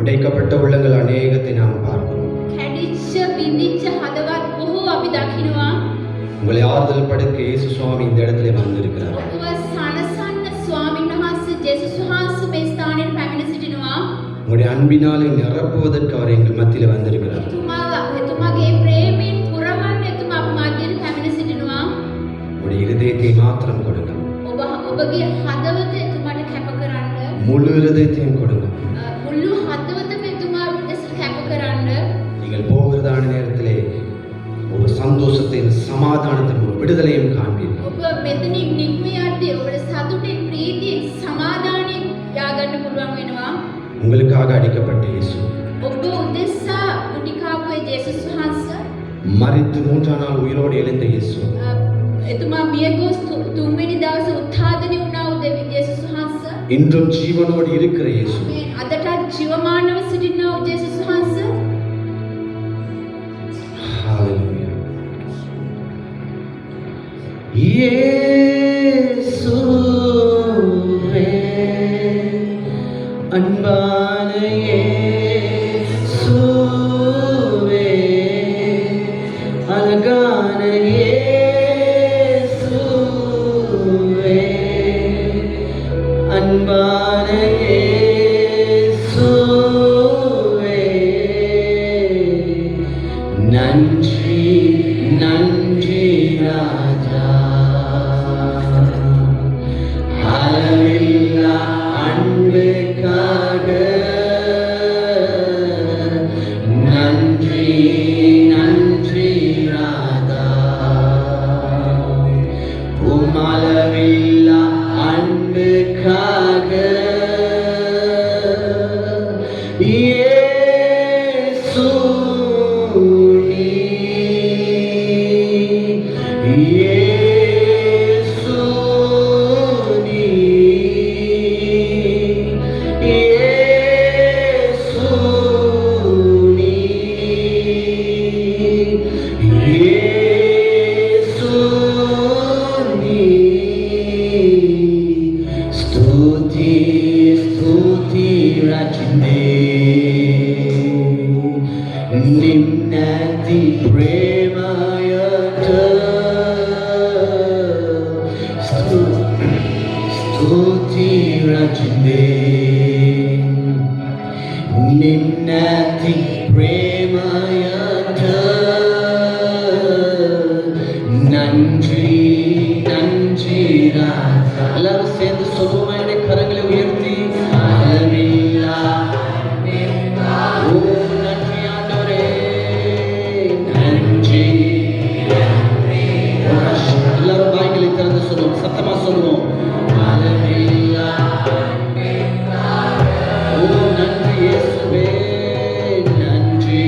உடைக்கப்பட்ட உள்ளங்கள் அநேகத்தை நாம் பார்க்கிறோம். உங்களை ஆறுதல் படுக்க இயேசு சுவாமி இந்த இடத்துல வந்திருக்கிறார். உங்களுடைய அன்பினாலே நிரப்புவதற்கு அவர் எங்கள் மத்தியில் வந்திருக்கிறார். உங்களுடைய இருதயத்தை மாத்திரம் கொடுங்க. முழு இருதயத்தையும் கொடுங்க. நீங்கள் போகிறதான நேரத்திலே ஒரு சந்தோஷத்தின் சமாதானத்தின் ஒரு விடுதலையும் காண்பீர்கள். உங்களுக்காக அடிக்கப்பட்ட இயேசு, மரித்து மூன்றாம் நாள் உயிரோடு எழுந்த இயேசு, இன்றும் ஜீவனோடு இருக்கிற இயேசு, இயேசுவே அன்பான இயேசுவே அழகான இயேசுவே அன்பான இயேசுவே நன்றி நன்றி ராஜா. அளவில்லா அன்புக்காக நன்றி நன்றி ராஜா. அளவில்லா அன்புக்காக இயேசு నిన్నతి ప్రేమయత స్తుతి రచనే నిన్నతి ప్రేమయత நன்றி நன்றி ராஜா. எல்லாரும் சேர்ந்து சொல்லுவோம். என்னுடைய கரங்களை உயர்த்தி அளவில்லா எல்லாரும் வாய்களை திறந்து சொல்லுவோம், சத்தமா சொல்லுவோம். நன்றி இயேசுவே, நன்றி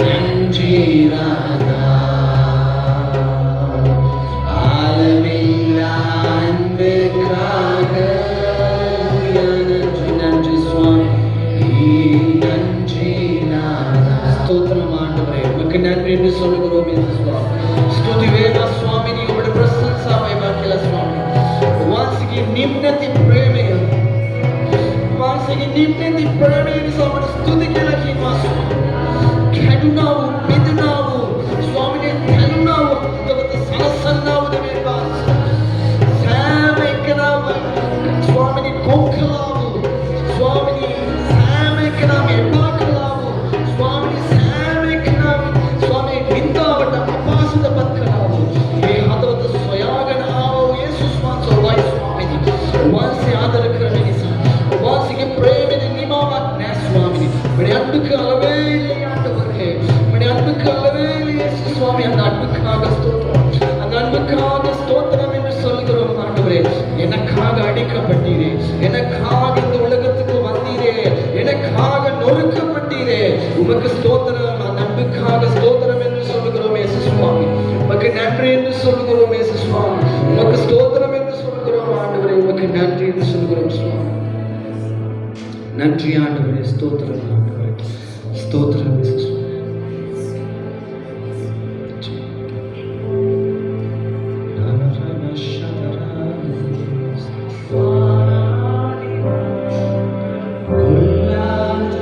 நன்றி ராதா. அளவில்லா அன்புக்காக நன்றி நன்றி சுவாமி, நன்றி நாதா. ஸ்தோத்திரம் ஆண்டவரே, உமக்கு நன்றி என்று சொல்லுகிறோம். स्तुति वेदा स्वामी नी उम्मडे प्रशंसा महिमा केला स्वामी. वासिकी निम्नति प्रेमे वासिकी निम्नति प्रेमे नी स्वामी स्तुति केला की मासु खेडुनावु मिदुनावु स्वामी ने तेलुनावु तवत सनसन्नावु देवे बास सामेकनावु स्वामी ने कोकलावु स्वामी ने सामेकनावु एबाकलावु स्वामी ने सामेकनावु स्वामी विंदावट अपासुद बत्कलावु ये हतवत स्वयागनावु येसुस मांसो वाई स्वामी ने वांसे आदर करने सा वांसे के प्रेम ने निमावत ने स्वामी ने बड़े अद्भुत अलवे आंडवरे बड़े अद्भुत अलवे येसुस स्वामी அந்த அன்புக்காக ஸ்தோத்திரம் அந்த அன்புக்காக ஸ்தோத்திரம் என்று சொல்கிறோம். ஆண்டவரே, எனக்காக அடிக்கப்பட்டீரே, எனக்காக இந்த உலகத்துக்கு வந்தீரே, எனக்காக நொறுக்கப்பட்டீரே, உமக்கு ஸ்தோத்திரம். அந்த அன்புக்காக ஸ்தோத்திரம் என்று சொல்கிறோம் இயேசு சுவாமி. உமக்கு நன்றி என்று சொல்கிறோம் இயேசு சுவாமி. உமக்கு ஸ்தோத்திரம் என்று சொல்கிறோம் ஆண்டவரே. உமக்கு நன்றி என்று சொல்கிறோம் சுவாமி. நன்றி ஆண்டவரே, ஸ்தோத்திரம் ஆண்டவரே, ஸ்தோத்திரம் இயேசு சுவாமி. கொல்லாத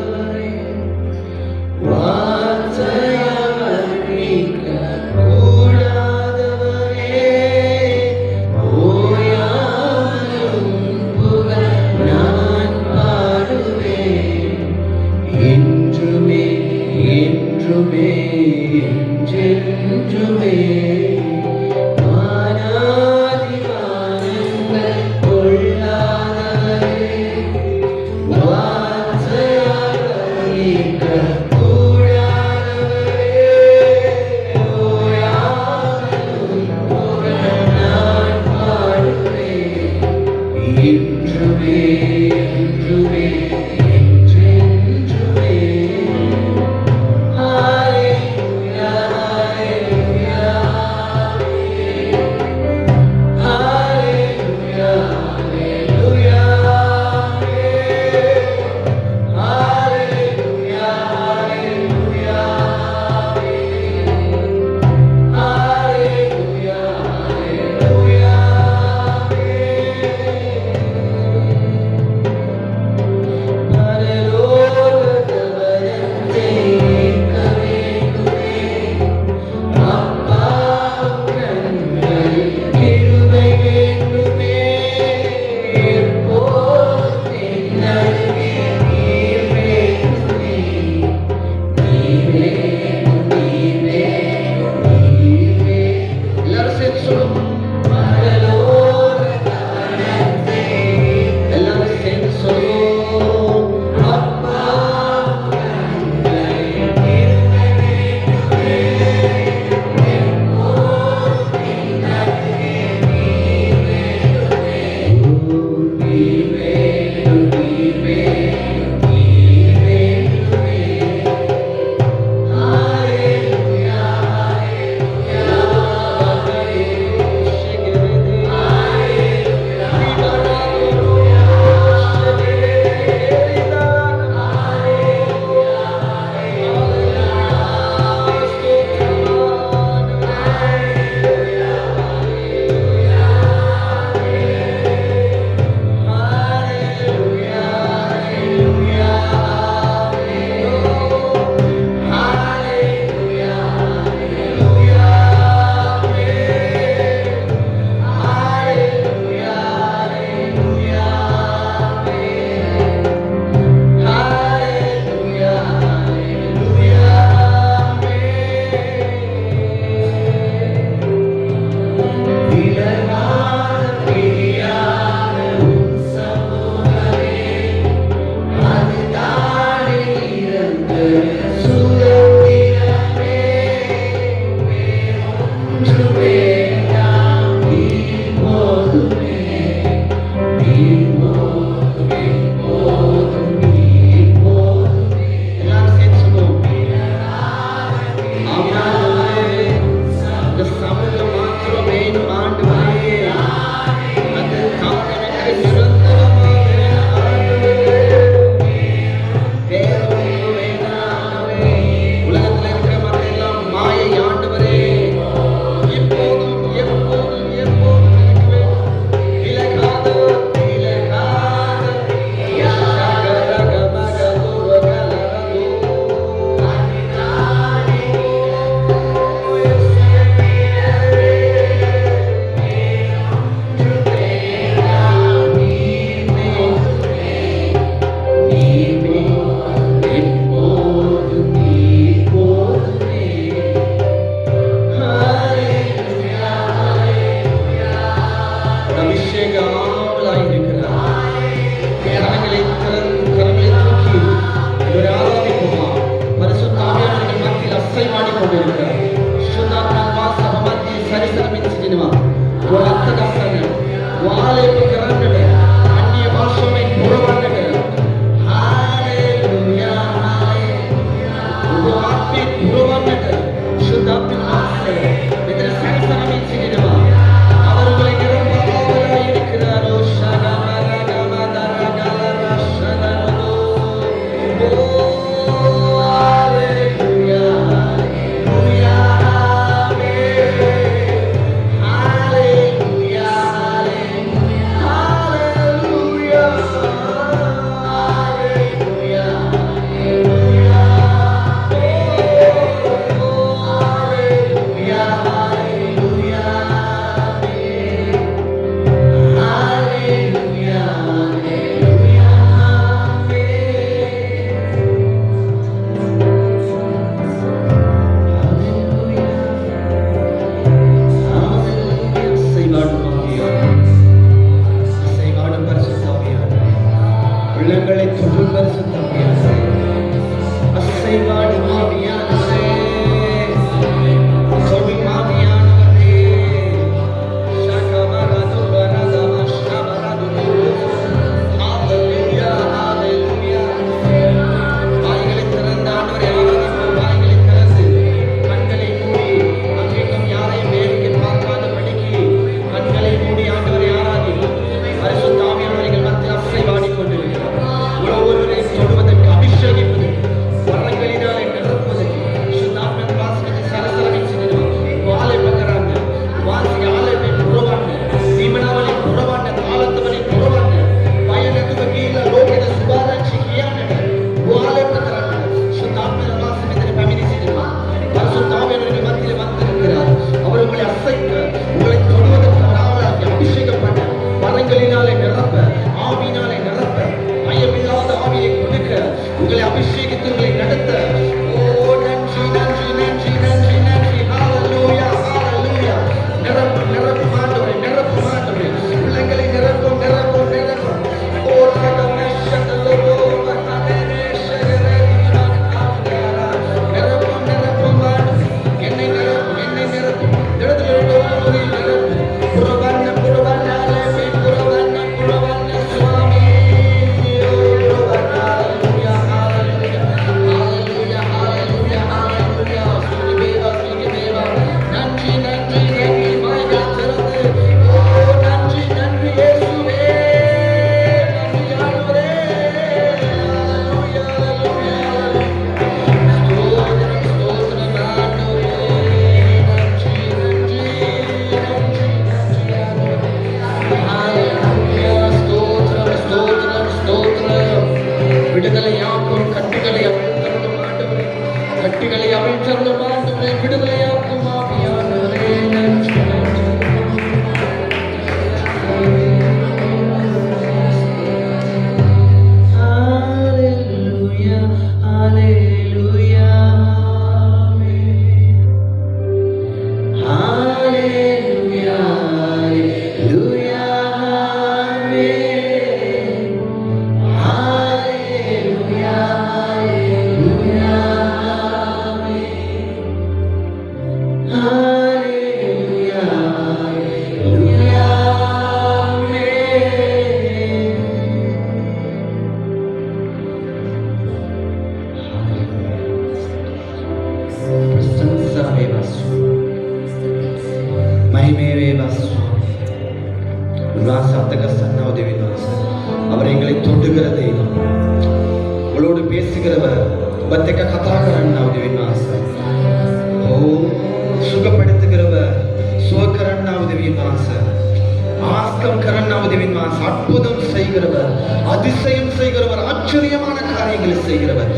அற்புதம் செய்கிறவர், அதிசயம் செய்கிறவர், ஆச்சரியமான காரியங்களை செய்கிறவர்.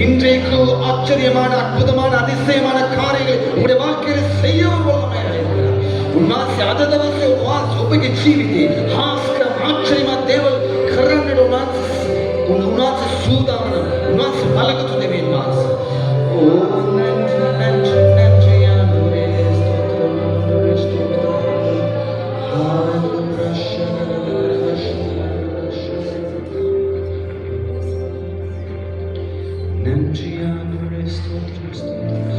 இன்றைக்கு ஆச்சரியமான அற்புதமான அதிசயமான காரியங்களை உங்களுடைய வாழ்க்கையில் செய்யவும் வல்லமையாக இருக்கிறார். उन्हाचे आददवसे वास उपके जीविते हास्कर आश्चर्यमा देवल खरंगड उन्हाचे सुदामन उन्हाचे बलगत देवे मास ओ नंजयानुरे स्तोत्र नंजयानुरे स्तोत्र